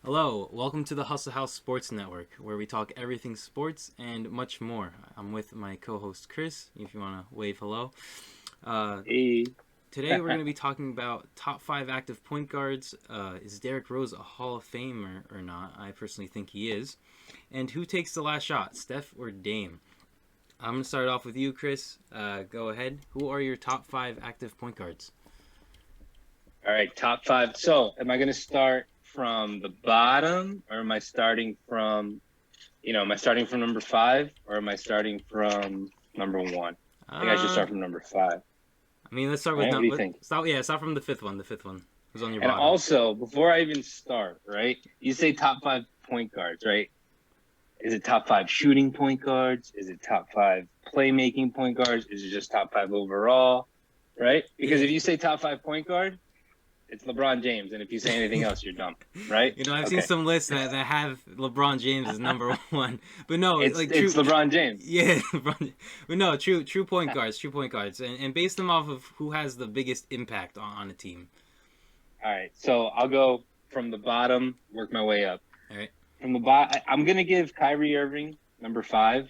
Hello, welcome to the Hustle House Sports Network, where we talk everything sports and much more. I'm with my co-host Chris. If you want to wave hello. Uh, Hey. Today we're going to be talking about top five active point guards. Is Derrick Rose a Hall of Fame or not? I personally think he is. And who takes the last shot, Steph or Dame? I'm going to start off with you, Chris. Go ahead. Who are your top five active point guards? All right, top five. So, am I going to start from the bottom, or am I starting from number five, or am I starting from number one? I think I should Uh, start from number five. I mean, let's start All with right, what do you think? start from the fifth one. The fifth one who's on your And bottom. also, before I even start, right? You say top five point guards, right? Is it top five shooting point guards? Is it top five playmaking point guards? Is it just top five overall? Right? Because if you say top five point guard, it's LeBron James, and if you say anything else, you're dumb, right? I've seen Okay, some lists that have LeBron James as number one, but no, it's like it's true, LeBron James. yeah, LeBron, but no, true point guards, and base them off of who has the biggest impact on a team. All right, so I'll go from the bottom, work my way up. All right, From the bottom, I'm gonna give Kyrie Irving number five.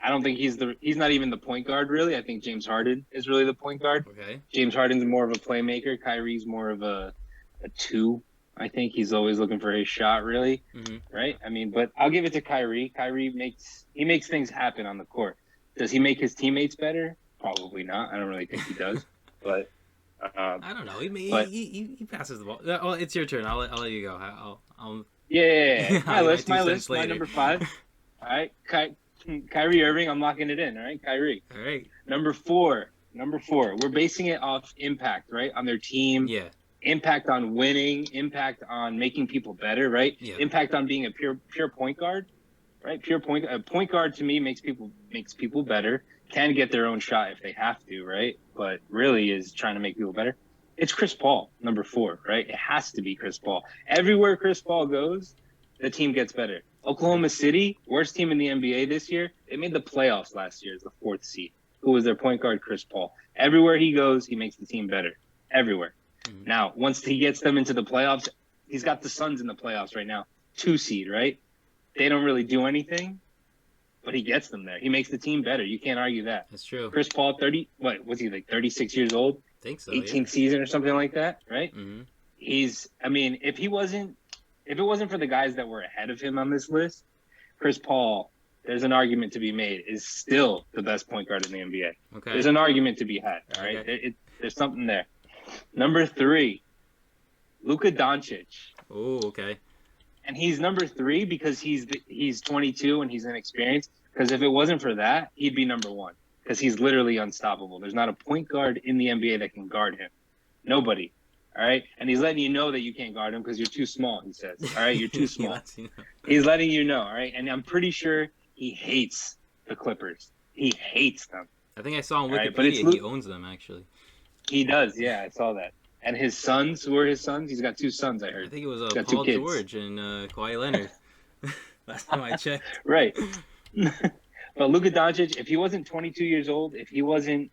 I don't think he's not even the point guard really. I think James Harden is really the point guard. okay, James Harden's more of a playmaker. Kyrie's more of a two. I think he's always looking for his shot, really. mm-hmm. Right? I mean, but I'll give it to Kyrie. Kyrie makes things happen on the court. Does he make his teammates better? Probably not. I don't really think he does. But I don't know. He, but he passes the ball. Well, it's your turn. I'll let you go. I'll yeah, I'll give my two my cents list, my later. number five. All right, Kyrie Irving. I'm locking it in. All right, Kyrie. All right, Number four. Number four. We're basing it off impact, right, on their team. yeah, Impact on winning, impact on making people better, right? yeah, Impact on being a pure point guard, right? A point guard to me makes people better. Can get their own shot if they have to, right? But really is trying to make people better. It's Chris Paul, number four, right? It has to be Chris Paul. Everywhere Chris Paul goes, the team gets better. Oklahoma City, worst team in the NBA this year. They made the playoffs last year as the fourth seed. Who was their point guard? Chris Paul. Everywhere he goes, he makes the team better. Everywhere. mm-hmm. Now, once he gets them into the playoffs, he's got the Suns in the playoffs right now. 2 seed, right? They don't really do anything, but he gets them there. He makes the team better. You can't argue that. That's true. Chris Paul, what was he, like 36 years old? I think so. 18th season or something like that, right? Mm-hmm. I mean, if it wasn't for the guys that were ahead of him on this list, Chris Paul, there's an argument to be made, is still the best point guard in the NBA. Okay. There's an argument to be had, all right? Okay. There's something there. Number three, Luka Doncic. Oh, okay. And he's number three because he's 22 and he's inexperienced. Because if it wasn't for that, he'd be number one. Because he's literally unstoppable. There's not a point guard in the NBA that can guard him. Nobody. All right? And he's letting you know that you can't guard him because you're too small, he says. All right? You're too small. He's letting you know, all right? And I'm pretty sure he hates the Clippers. He hates them. I think I saw on Wikipedia right, he owns them, actually. He does, yeah, I saw that. And his sons, who are his sons? He's got two sons, I heard. I think it was got Paul 2 kids. George and Kawhi Leonard. Last time I checked. Right. But Luka Doncic, if he wasn't 22 years old, if he wasn't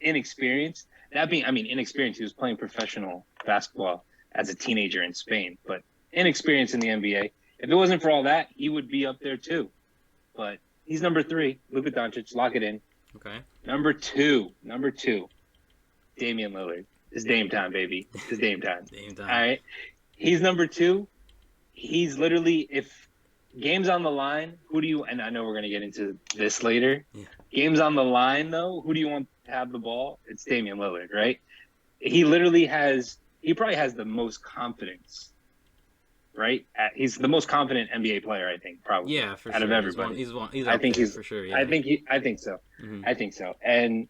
inexperienced, inexperienced, he was playing professional basketball as a teenager in Spain, but inexperienced in the NBA. If it wasn't for all that, he would be up there too. But he's number three, Luka Doncic, lock it in. Okay. Number two, Damian Lillard. It's Dame time, baby. It's Dame time. Dame time. All right. He's number two. He's literally, if game's on the line, and I know we're going to get into this later. Yeah. Game's on the line, though, who do you want to have the ball? It's Damian Lillard, right? He probably has the most confidence, right? He's the most confident NBA player, I think, probably. Yeah, for out sure. of everybody. He's one. I think he's for sure. Yeah. I think so. Mm-hmm. I think so. And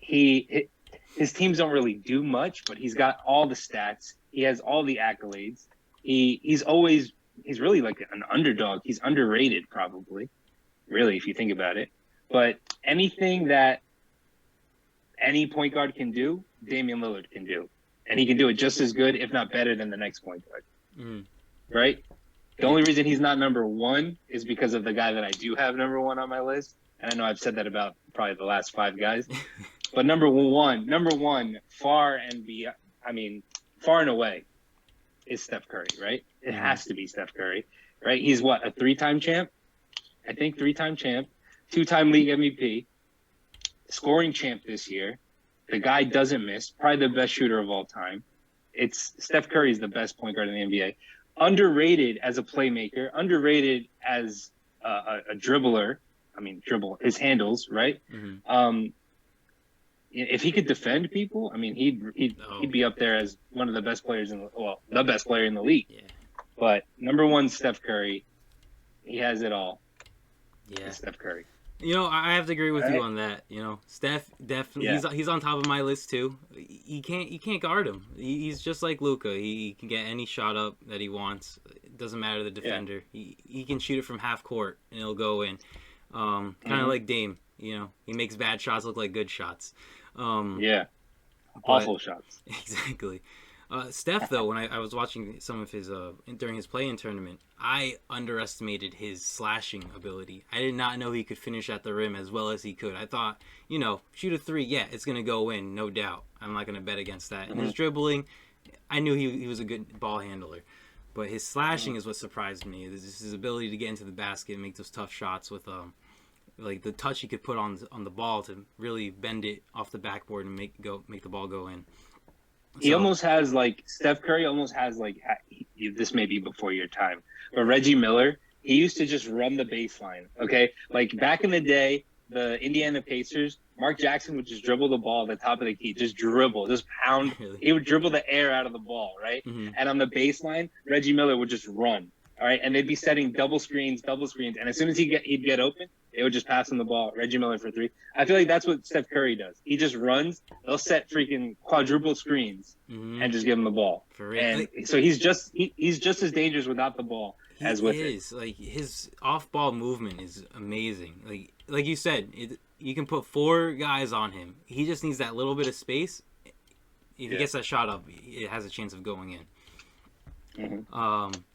his teams don't really do much, but he's got all the stats. He has all the accolades. He's really like an underdog. He's underrated, probably, really, if you think about it. But anything that any point guard can do, Damian Lillard can do. And he can do it just as good, if not better, than the next point guard. Mm-hmm. Right? The only reason he's not number one is because of the guy that I do have number one on my list. And I know I've said that about probably the last five guys. But number one, far and away, is Steph Curry, right? It Mhm. has to be Steph Curry, right? He's what, a 3-time champ? I think 3-time champ, 2-time league MVP, scoring champ this year. The guy doesn't miss, probably the best shooter of all time. It's Steph Curry is the best point guard in the NBA. Underrated as a playmaker, underrated as a dribbler. I mean, dribble his handles, right? Mhm. If he could defend people, I mean, he'd Oh, be up there as one of the best players the best player in the league. yeah. But number one, Steph Curry, he has it all. Yeah. It's Steph Curry. I have to agree with All you right. on that. Steph definitely Yeah. he's on top of my list too. You can't guard him. He's just like Luka. He can get any shot up that he wants. It doesn't matter the Yeah. defender. He can shoot it from half court and it'll go in. Kind of Mm-hmm. like Dame. He makes bad shots look like good shots. Um, Yeah. but Awful shots. exactly. Steph, though, when I was watching some of his during his play-in tournament, I underestimated his slashing ability. I did not know he could finish at the rim as well as he could. I thought, shoot a three, yeah, it's gonna go in, no doubt. I'm not gonna bet against that. And Mm-hmm. his dribbling, I knew he was a good ball handler, but his slashing Mm-hmm. is what surprised me. It's his ability to get into the basket and make those tough shots with like the touch he could put on the ball to really bend it off the backboard and make the ball go in. He So almost has like Steph Curry almost has like this may be before your time, but Reggie Miller, he used to just run the baseline. Okay, like back in the day, the Indiana Pacers, Mark Jackson would just dribble the ball at the top of the key, just dribble, just pound. really, He would dribble the air out of the ball, right? hmm And on the baseline, Reggie Miller would just run. All right, and they'd be setting double screens, and as soon as he'd get open, they would just pass him the ball. Reggie Miller for three. I feel like that's what Steph Curry does. He just runs. They'll set freaking quadruple screens hmm and just give him the ball. for real. And so he's just as dangerous without the ball He as with it. is like his off-ball movement is amazing. Like you said, you can put four guys on him. He just needs that little bit of space. If he gets that shot up, it has a chance of going in.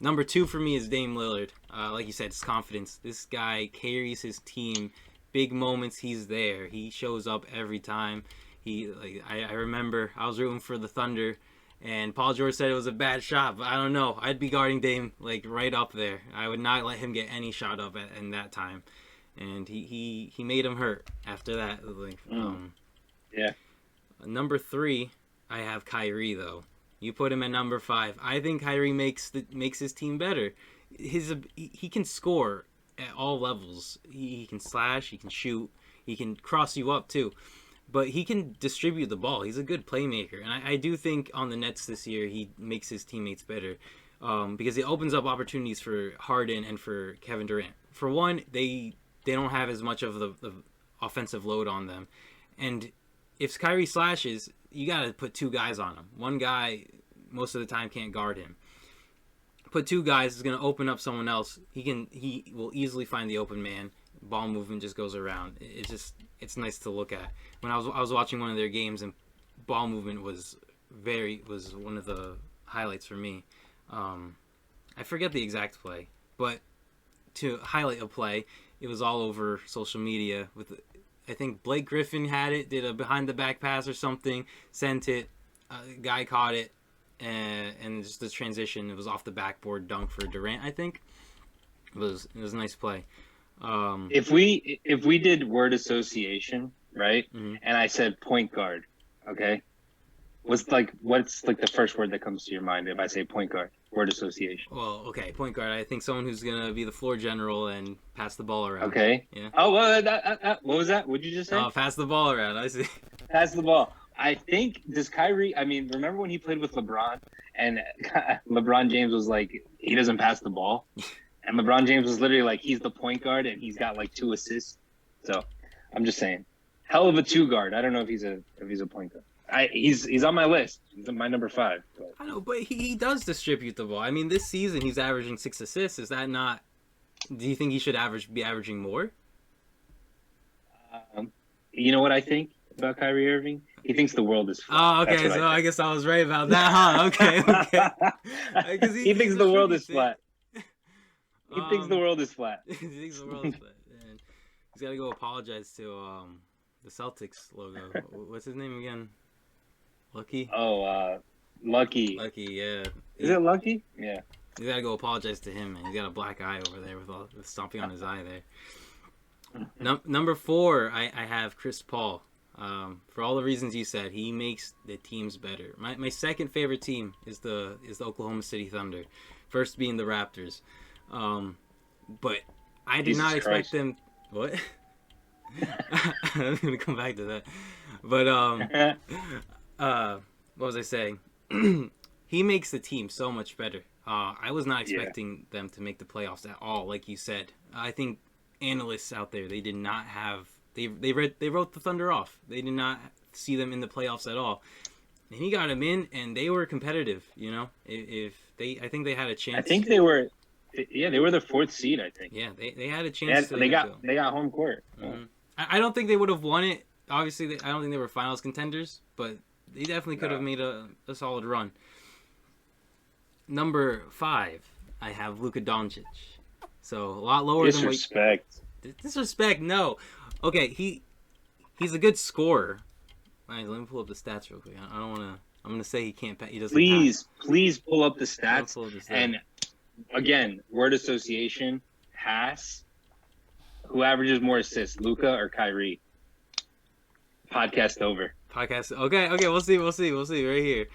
Number two for me is Dame Lillard. Like you said, his confidence. This guy carries his team. Big moments, he's there. He shows up every time. I remember I was rooting for the Thunder, and Paul George said it was a bad shot, but I don't know. I'd be guarding Dame like right up there. I would not let him get any shot up in that time, and he made him hurt after that. Yeah. Number three, I have Kyrie though. You put him at number 5. I think Kyrie makes his team better. He can score at all levels. He can slash. He can shoot. He can cross you up too. But he can distribute the ball. He's a good playmaker, and I do think on the Nets this year he makes his teammates better because it opens up opportunities for Harden and for Kevin Durant. For one, they don't have as much of the offensive load on them, and if Kyrie slashes, you got to put two guys on him. One guy most of the time can't guard him. Put two guys is going to open up someone else. He will easily find the open man. Ball movement just goes around. It's nice to look at. When I was watching one of their games and ball movement was one of the highlights for me. I forget the exact play, but to highlight a play, it was all over social media with. I think Blake Griffin had it, did a behind the back pass or something, sent it, guy caught it, and just the transition, it was off the backboard dunk for Durant, I think. It was a nice play. If we did word association, right? Mhm. And I said point guard, okay? What's the first word that comes to your mind if I say point guard? Word association. Well, okay, point guard. I think someone who's gonna be the floor general and pass the ball around. Okay. Yeah. Oh, well, what was that? What did you just say? Pass the ball around. I see. Pass the ball. I think does Kyrie. I mean, remember when he played with LeBron and LeBron James was like, he doesn't pass the ball, and LeBron James was literally like, he's the point guard and he's got like 2 assists. So, I'm just saying, hell of a 2 guard. I don't know if he's a point guard. He's on my list. He's my number 5. But. I know, but he does distribute the ball. I mean, this season he's averaging 6 assists. Is that not? Do you think he should be averaging more? You know what I think about Kyrie Irving? He thinks the world is flat. Oh, okay. So I guess I was right about that, huh? Okay. He thinks the world is flat. He thinks the world is flat. He thinks the world is flat. And he's got to go apologize to the Celtics logo. What's his name again? Lucky? Oh, Lucky. Lucky, yeah. Is it Lucky? Yeah. You gotta go apologize to him, man. He's got a black eye over there with stomping on his eye there. Number 4, I have Chris Paul. For all the reasons you said, he makes the teams better. My second favorite team is the Oklahoma City Thunder. First being the Raptors. But I did not expect them. What? I'm gonna come back to that. But what was I saying? He makes the team so much better. I was not expecting them to make the playoffs at all, like you said. I think analysts out there, they did not have they wrote the Thunder off. They did not see them in the playoffs at all. And he got them in, and they were competitive. You know, I think they had a chance. I think they were. Yeah, they were the 4th seed, I think. Yeah, they had a chance. They got home court. Mm-hmm. I don't think they would have won it. Obviously, I don't think they were finals contenders, but they definitely could have made a solid run. Number 5, I have Luka Doncic. So a lot lower Disrespect. Disrespect, no. Okay, he's a good scorer. All right, let me pull up the stats real quick. I don't want to. I'm gonna say he can't. He doesn't. Please pull up the stats. And again, word association. Pass. Who averages more assists, Luka or Kyrie? Podcast over. Okay. We'll see. Right here.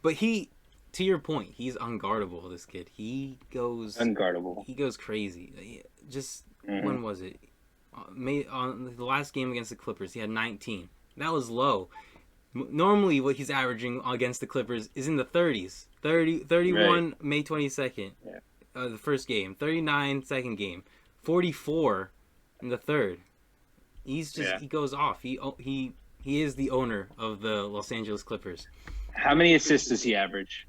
But to your point, he's unguardable. This kid, he goes unguardable. He goes crazy. Just when was it? On the last game against the Clippers, he had 19. That was low. Normally, what he's averaging against the Clippers is in the 30s. 31 right. May 22nd, the first game. 39 second game. 44 in the third. He goes off. He is the owner of the Los Angeles Clippers. How many assists does he average?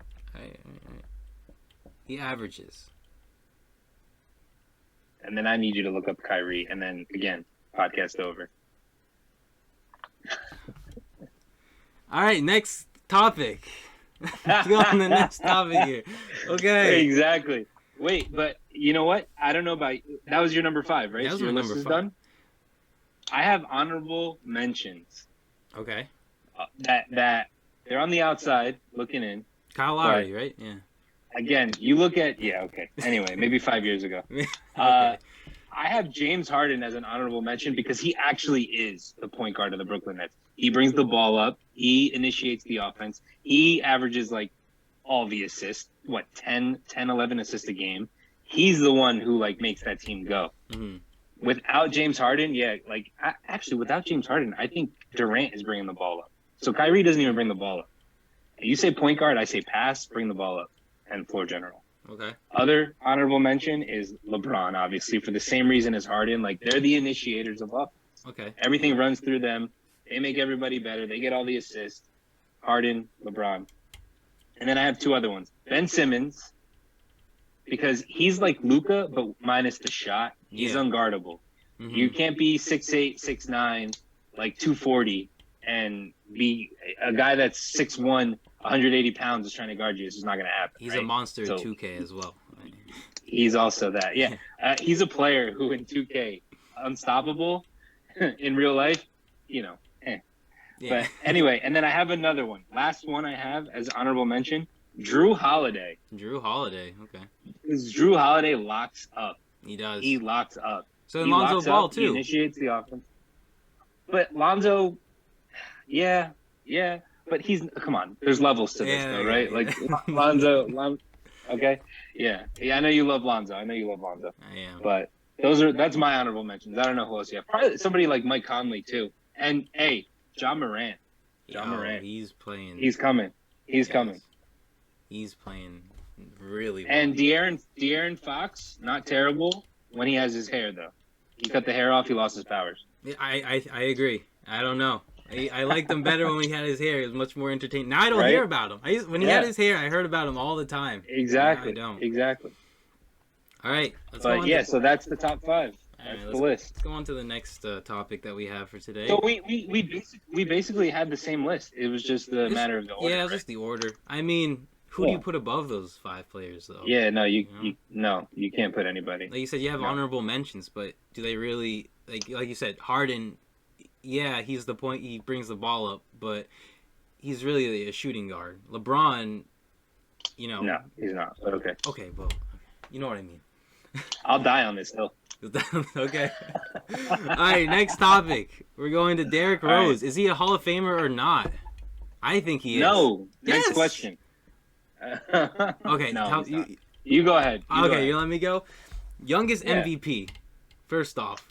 He averages. And then I need you to look up Kyrie, and then again, podcast over. All right, next topic. Let's go on the next topic here. Okay. Exactly. Wait, but you know what? I don't know about that was your number 5, right? That was so your my list number is 5. done. I have honorable mentions. Okay. That they're on the outside looking in. Kyle Lowry, right? Yeah. Again, you look at okay. Anyway, maybe 5 years ago. Okay. I have James Harden as an honorable mention because he actually is the point guard of the Brooklyn Nets. He brings the ball up. He initiates the offense. He averages like all the assists. 10, 11 assists a game. He's the one who like makes that team go. Mm-hmm. Without James Harden, without James Harden, I think Durant is bringing the ball up. So Kyrie doesn't even bring the ball up. You say point guard, I say pass, bring the ball up, and floor general. Okay. Other honorable mention is LeBron, obviously, for the same reason as Harden. Like, they're the initiators of offense. Okay. Everything runs through them. They make everybody better. They get all the assists. Harden, LeBron. And then I have 2 other ones. Ben Simmons, because he's like Luka, but minus the shot. He's unguardable. Mm-hmm. You can't be 6'8", 6'9", like 240, and be a guy that's 6'1", 180 pounds is trying to guard you. It's just not going to happen. He's a monster in 2K as well. He's also that. Yeah. He's a player who in 2K, unstoppable. In real life, Yeah. But anyway, and then I have another one. Last one I have as honorable mention, Drew Holiday. Okay. Because Drew Holiday locks up. He does. He locks up. So Lonzo Ball, too. He initiates the offense. But Lonzo, yeah. But come on. There's levels to this, though, right? Like, Lonzo, okay? Yeah, I know you love Lonzo. I am. But that's my honorable mentions. I don't know who else you have. Probably somebody like Mike Conley, too. And, hey, John Morant. Morant. He's playing. He's coming. He's coming. He's playing really well. And De'Aaron Fox, not terrible when he has his hair, though. He cut the hair off. He lost his powers. I agree. I don't know. I liked him better when he had his hair. It was much more entertaining. Now I don't hear about him. When he had his hair, I heard about him all the time. Exactly. Now I don't. Exactly. All right. So that's the top 5. That's the list. Let's go on to the next topic that we have for today. So we basically had the same list. It was just the matter of the order. Yeah, it was just the order. I mean, who do you put above those 5 players, though? Yeah, no, you can't put anybody. Like you said, you have honorable mentions, but do they really like you said, Harden? Yeah, he's the point. He brings the ball up, but he's really a shooting guard. LeBron, you know. No, he's not. But okay. Okay, well, you know what I mean. I'll die on this hill. Okay. All right, next topic. We're going to Derrick Rose. Right. Is he a Hall of Famer or not? I think he is. No. Next Yes! question. Okay, No, you go ahead. You let me go. Youngest Yeah. MVP. First off,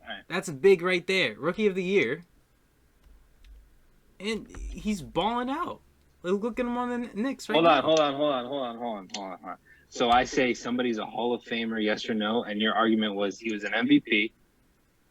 Right. that's big right there. Rookie of the year, and he's balling out. Look at him on the Knicks right now. Hold on. So I say somebody's a Hall of Famer, yes or no, and your argument was he was an MVP.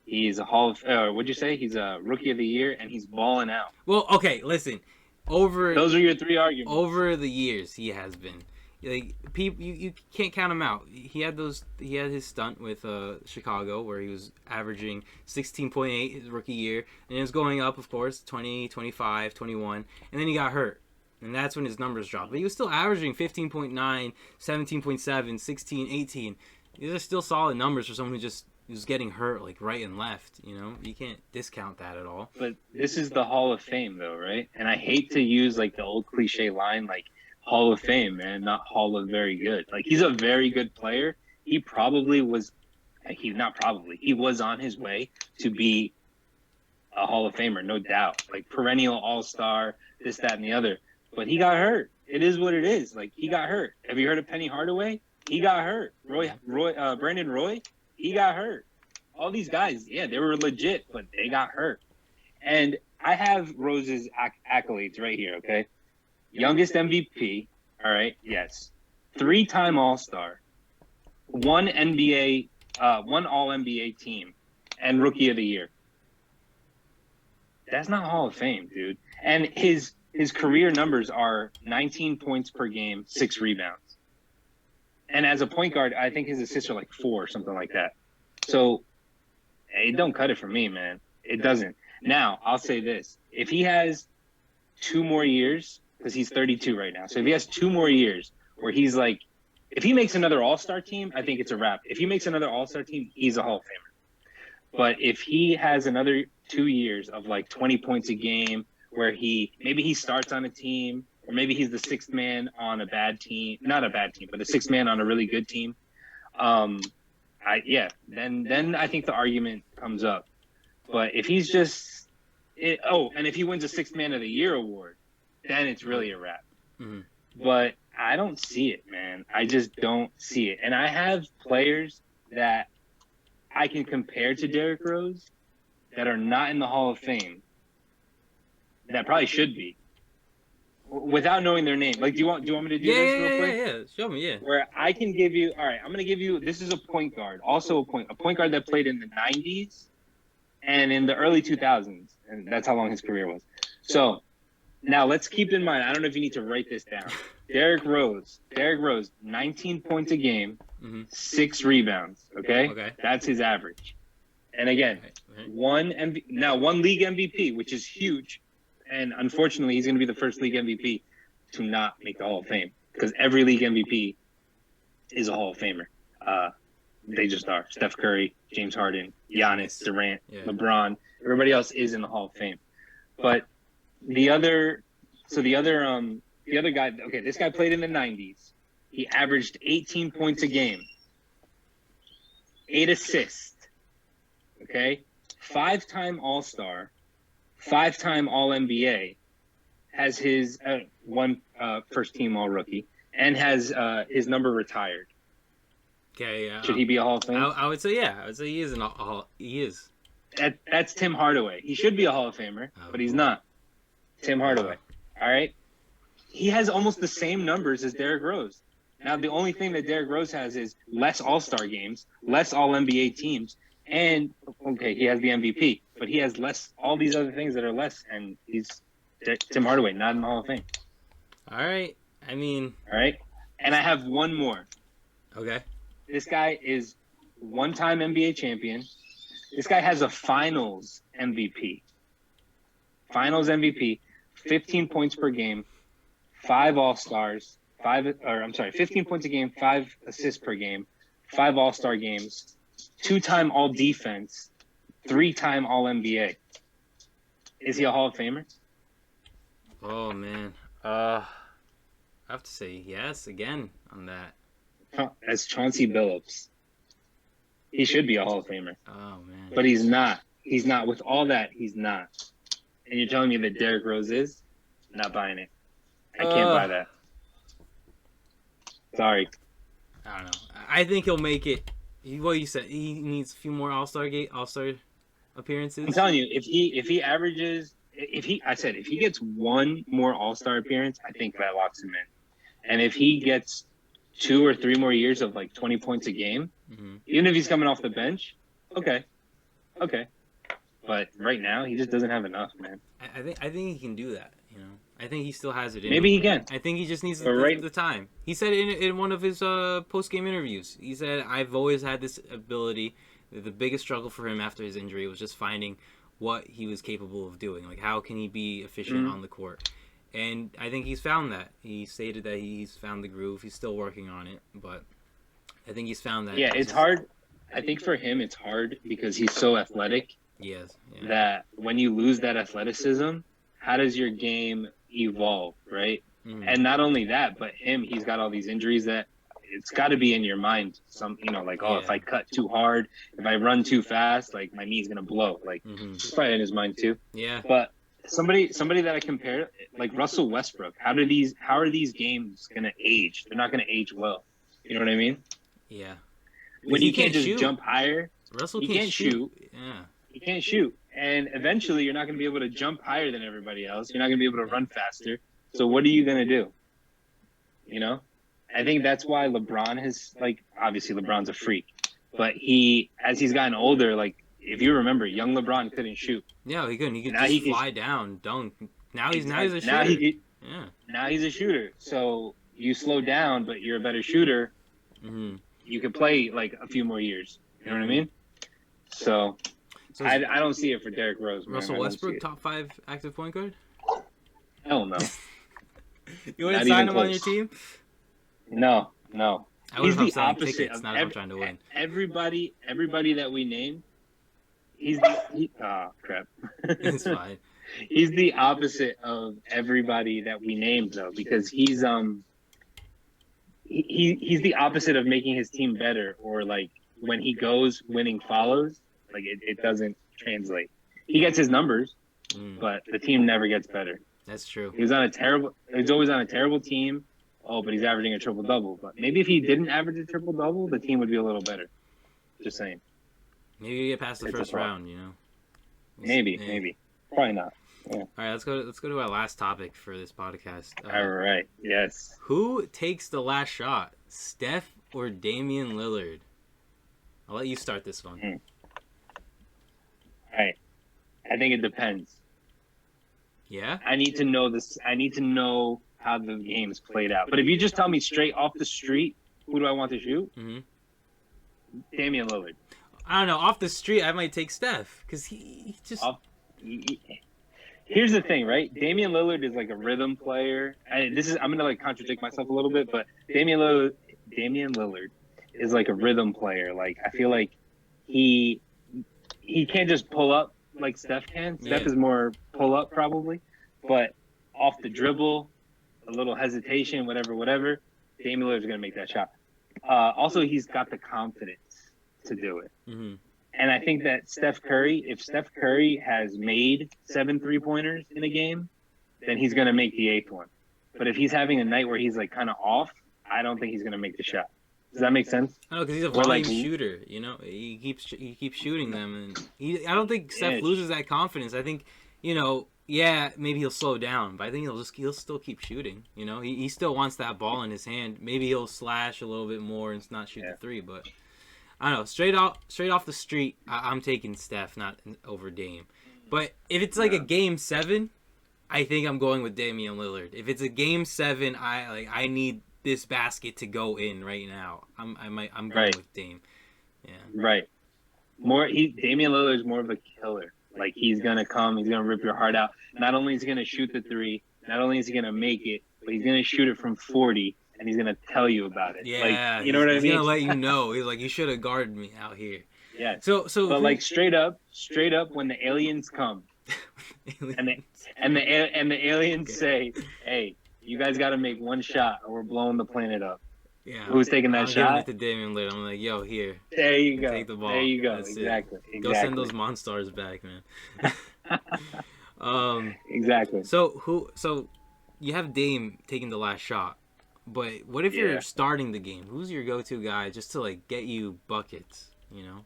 He's a what'd you say? He's a Rookie of the Year, and he's balling out. Well, okay, listen. Those are your three arguments. Over the years, he has been. Like people, you can't count him out. He had his stunt with Chicago where he was averaging 16.8 his rookie year, and it was going up, of course, 20, 25, 21, and then he got hurt. And that's when his numbers dropped. But he was still averaging 15.9, 17.7, 16, 18. These are still solid numbers for someone who just was getting hurt like right and left. You know, you can't discount that at all. But this is the Hall of Fame, though, right? And I hate to use like the old cliche line, like Hall of Fame, man, not Hall of Very Good. Like he's a very good player. He probably was. He was on his way to be a Hall of Famer, no doubt. Like perennial All-Star, this, that, and the other. But he got hurt. It is what it is. Like he got hurt. Have you heard of Penny Hardaway? He got hurt. Brandon Roy, he got hurt. All these guys, yeah, they were legit, but they got hurt. And I have Rose's accolades right here. Okay, youngest MVP. All right, yes, 3-time All-Star, one All NBA team, and Rookie of the Year. That's not Hall of Fame, dude. And his career numbers are 19 points per game, 6 rebounds. And as a point guard, I think his assists are like 4 or something like that. So it don't cut it for me, man. It doesn't. Now, I'll say this. If he has 2 more years, because he's 32 right now. So if he has 2 more years where he's like, if he makes another All-Star team, I think it's a wrap. If he makes another All-Star team, he's a Hall of Famer. But if he has another 2 years of like 20 points a game, where maybe he starts on a team, or maybe he's the 6th man on a bad team, not a bad team, but the 6th man on a really good team. Then I think the argument comes up. But if he's just, and if he wins a 6th man of the year award, then it's really a wrap. Mm-hmm. But I don't see it, man. I just don't see it. And I have players that I can compare to Derrick Rose that are not in the Hall of Fame that probably should be, without knowing their name. Like, do you want me to do this real quick? Yeah. Show me, yeah. Where I can give you, all right, I'm going to give you, this is a point guard, also a point guard that played in the 90s and in the early 2000s, and that's how long his career was. So, now let's keep in mind, I don't know if you need to write this down. Derrick Rose, 19 points a game, 6 rebounds, okay? That's his average. And again, one league MVP, which is huge. And unfortunately, he's going to be the first league MVP to not make the Hall of Fame, because every league MVP is a Hall of Famer. They just are. Steph Curry, James Harden, Giannis, Durant, LeBron. Everybody else is in the Hall of Fame. But the other guy, okay, this guy played in the 90s. He averaged 18 points a game, 8 assists, okay? 5-time All-Star, 5-time All-NBA, has his one first-team All-Rookie, and has his number retired. Okay, should he be a Hall of Fame? I would say, yeah. I would say he is he is. That's Tim Hardaway. He should be a Hall of Famer, but he's not. Tim Hardaway. All right? He has almost the same numbers as Derrick Rose. Now, the only thing that Derrick Rose has is less All-Star games, less All-NBA teams, and, okay, he has the MVP, but he has less, all these other things that are less, and he's Tim Hardaway, not in the Hall of Fame. All right. I mean. All right? And I have one more. Okay. This guy is one-time NBA champion. This guy has a Finals MVP. 15 points per game, 5 All-Stars, 15 points a game, 5 assists per game, 5 All-Star games, 2-time All-Defense, 3-time All-NBA. Is he a Hall of Famer? Oh man. I have to say yes again on that. As Chauncey Billups. He should be a Hall of Famer, Oh man. but he's not. He's not. With all that, he's not. And you're telling me that Derrick Rose is? Not buying it. I can't buy that. Sorry. I don't know. I think he'll make it. What you said, he needs a few more All-Star appearances. I'm telling you, if he averages, if he gets one more All-Star appearance, I think that locks him in. And if he gets 2 or 3 more years of like 20 points a game, even if he's coming off the bench, okay. But right now, he just doesn't have enough, man. I think he can do that. You know, I think he still has it. Maybe he can. I think he just needs the time. He said in one of his post-game interviews, he said, "I've always had this ability. The biggest struggle for him after his injury was just finding what he was capable of doing. Like, how can he be efficient on the court?" And I think he's found that. He stated that he's found the groove. He's still working on it, but I think he's found that. Yeah, it's hard. I think for him, it's hard because he's so athletic. Yes. Yeah. That when you lose that athleticism, how does your game evolve, right? And not only that, but he's got all these injuries that it's got to be in your mind. If I cut too hard, if I run too fast, like my knee's gonna blow. Like it's probably in his mind too. Yeah. But somebody that I compare, like Russell Westbrook, how are these games gonna age? They're not gonna age well. You know what I mean? Yeah. When he can't just jump higher, Russell can't shoot. Yeah. He can't shoot. And eventually you're not going to be able to jump higher than everybody else. You're not going to be able to run faster. So what are you going to do? You know? I think that's why LeBron has, like, obviously LeBron's a freak. But as he's gotten older, like, if you remember, young LeBron couldn't shoot. Yeah, he couldn't. He could just fly down, dunk. Now he's a shooter. Now he's a shooter. So you slow down, but you're a better shooter. You could play, like, a few more years. You know what I mean? So I don't see it for Derrick Rose. Man. Russell Westbrook, top 5 active point guard? Hell no. You wouldn't sign him on your team? No. He's the opposite tickets, not if I'm trying to win. Everybody that we named, crap. It's fine. He's the opposite of everybody that we named, though, because he's the opposite of making his team better, or like when he goes, winning follows. Like it doesn't translate. He gets his numbers, but the team never gets better. That's true. He's always on a terrible team. Oh, but he's averaging a triple double. But maybe if he didn't average a triple double, the team would be a little better. Just saying. Maybe you get past the first round. You know. Maybe. Probably not. Yeah. All right, let's go to our last topic for this podcast. All right. Yes. Who takes the last shot, Steph or Damian Lillard? I'll let you start this one. All right. I think it depends. Yeah? I need to know this. I need to know how the game's played out. But if you just tell me straight off the street, who do I want to shoot? Damian Lillard. I don't know. Off the street, I might take Steph because he just. Here's the thing, right? Damian Lillard is like a rhythm player. I'm gonna like contradict myself a little bit, but Damian Lillard is like a rhythm player. Like I feel like he can't just pull up like Steph can. Steph is more pull up probably, but off the dribble, a little hesitation, whatever. Damian Lillard's gonna make that shot. Also, he's got the confidence to do it. And I think that if Steph Curry has made 7 3-pointers in a game, then he's going to make the 8th one. But if he's having a night where he's like kind of off, I don't think he's going to make the shot. Does that make sense? I know, because he's a volume shooter. You know, he keeps shooting them, and I don't think Steph loses that confidence. I think, you know, maybe he'll slow down, but I think he'll still keep shooting. You know, he still wants that ball in his hand. Maybe he'll slash a little bit more and not shoot the 3, but. I don't know. Straight off the street, I'm taking Steph, not over Dame. But if it's like a game 7, I think I'm going with Damian Lillard. If it's a game 7, I need this basket to go in right now. I'm going with Dame. Yeah. Right. Damian Lillard is more of a killer. Like he's gonna come, he's gonna rip your heart out. Not only is he gonna shoot the 3, not only is he gonna make it, but he's gonna shoot it from 40. And he's gonna tell you about it. Yeah, like, you know what I mean. He's gonna let you know. He's like, you should have guarded me out here. Yeah. But like straight up, when the aliens come, and the Aliens. and the aliens Okay. say, "Hey, you guys got to make one shot, or we're blowing the planet up." Yeah, Who's taking that I'll give it shot? to Damian Lillard. I'm like, yo, here, There you take go. the There ball. you go. That's it. Exactly. Go send Exactly. those Monstars back, man. um, Exactly. so you have Dame taking the last shot, but what if you're Yeah. starting the game? Who's your go-to guy just to like get you buckets? You know,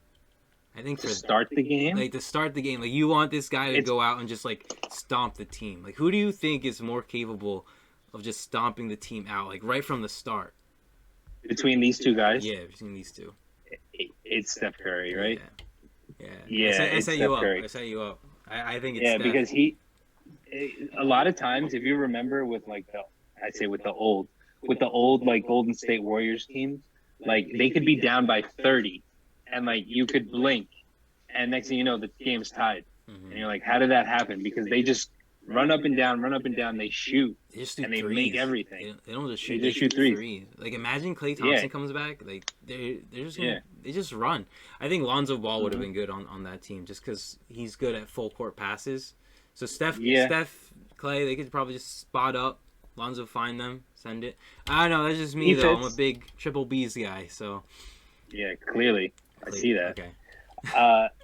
I think To for start the game, like to start the game, like you want this guy to it's go out and just like stomp the team. Like who do you think is more capable of just stomping the team out, like right from the start? between these two guys. Yeah, between these two. It's Steph Curry, Yeah, right? yeah. Yeah, I it's set you Steph up. Curry. I set you up. I think it's Yeah, Steph. because a lot of times, if you remember with like I'd say with the old like Golden State Warriors teams, like they could be down by 30, and like you could blink, and next thing you know, the game's tied, and you're like, how did that happen? Because they just run up and down, they shoot, They just do and they make threes. everything. They don't just They shoot. They just shoot shoot threes. threes. Like imagine Klay Yeah, Thompson comes back. Like they're just gonna yeah, they just run. I think Lonzo Ball would have hmm been good on that team just because he's good at full court passes. So yeah. Clay, they could probably just spot up. Lonzo find them, send it. I don't know. That's just me He though. I'm a fits. big triple B's guy. So Yeah, clearly, I Clay, see that. okay.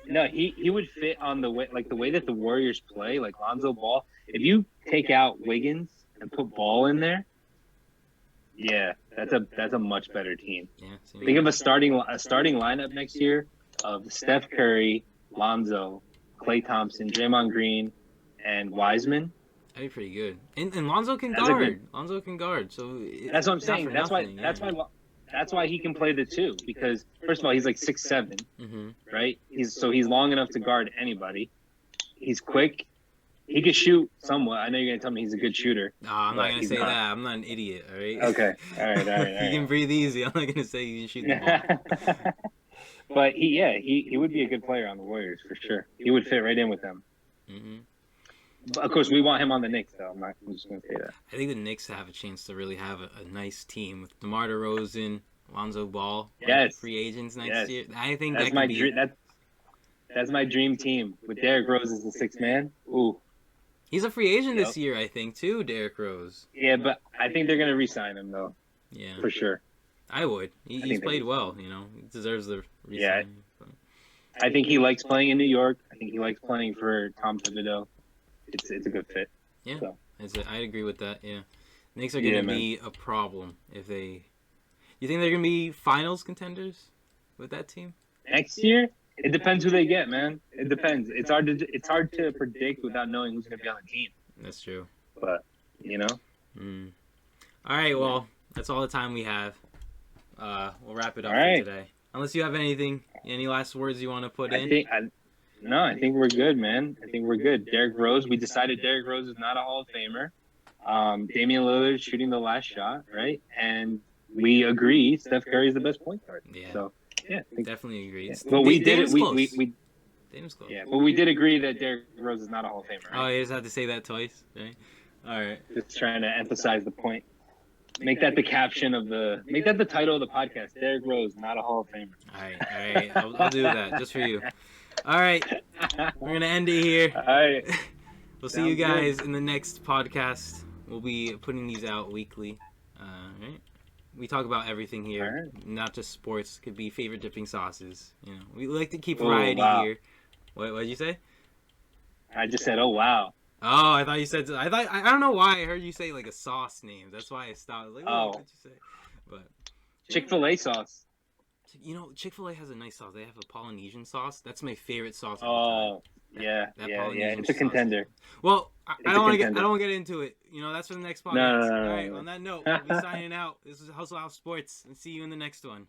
No, he would fit on the way that the Warriors play, like Lonzo Ball. If you take out Wiggins and put Ball in there, yeah, that's a much better team. Yeah, same Think here. of a starting lineup next year of Steph Curry, Lonzo, Klay Thompson, Draymond Green, and Wiseman. That'd be pretty good. And Lonzo can That's a good. guard. Lonzo can guard. So That's what I'm it's not saying. for nothing. Yeah. That's why he can play the two because first of all he's like 6'7", Mm-hmm. right? He's long enough to guard anybody. He's quick. He can shoot somewhat. I know you're gonna tell me he's a good shooter, No, I'm not but gonna he's say not. that. I'm not an idiot. All right. Okay. All right. You can breathe easy. I'm not gonna say you can shoot the ball. But he would be a good player on the Warriors for sure. He would fit right in with them. Mm-hmm. But of course, we want him on the Knicks, though. I'm just gonna say that. I think the Knicks have a chance to really have a nice team with DeMar DeRozan, Lonzo Ball, Yes. free agents next Yes. year. I think That's that my could be. dream. That's my dream team with Derrick Rose as the sixth man. Ooh. He's a free agent Yep. this year, I think, too. Derrick Rose. Yeah, but I think they're gonna re-sign him though, Yeah, for sure. I would. I He's think they played do. well. You know, he deserves the Yeah. re-signing. But I think he likes playing in New York. I think he likes playing for Tom Thibodeau. It's a good fit. yeah, So. I agree with that. Yeah, Knicks are Yeah, gonna man. be a problem if they. You think they're gonna be finals contenders with that team? Next year, it depends who they get, man. It depends. It's hard to predict without knowing who's gonna be on the team. That's true. But you know, Mm. All right, well, that's all the time we have. We'll wrap it up All right. for today. Unless you have any last words you want to put in? I think we're good, man. I think we're good. Derrick Rose, we decided Derrick Rose is not a Hall of Famer. Damian Lillard shooting the last shot, right? And we agree Steph Curry is the best point guard. Yeah, So yeah, I think, definitely agree. yeah. It's- But we did it. Dame's close. Dame's close. Yeah, but we did agree that Derrick Rose is not a Hall of Famer. Oh, Right? you just have to say that twice, right? All right. Just trying to emphasize the point. Make that the title of the podcast. Derrick Rose, not a Hall of Famer. All right. I'll do that just for you. All right, we're gonna end it here. All right. We'll see you Sounds guys in the next podcast. We'll be putting these out weekly. Right? We talk about everything here, Alright. not just sports. Could be favorite dipping sauces. You know, we like to keep Oh, variety wow. here. What did you say? I just said, oh wow. Oh, I thought you said. I don't know why I heard you say like a sauce name. That's why I stopped. I was like, Oh. what did you say? But Chick-fil-A sauce. you know, Chick-fil-A has a nice sauce. They have a Polynesian sauce. That's my favorite sauce of all time. Oh, yeah. Polynesian It's a sauce. contender. Well, It's I a don't want to contender. I don't want to get into it. You know, that's for the next podcast. No. All right. On that note, we'll be signing out. This is Hustle House Sports, and see you in the next one.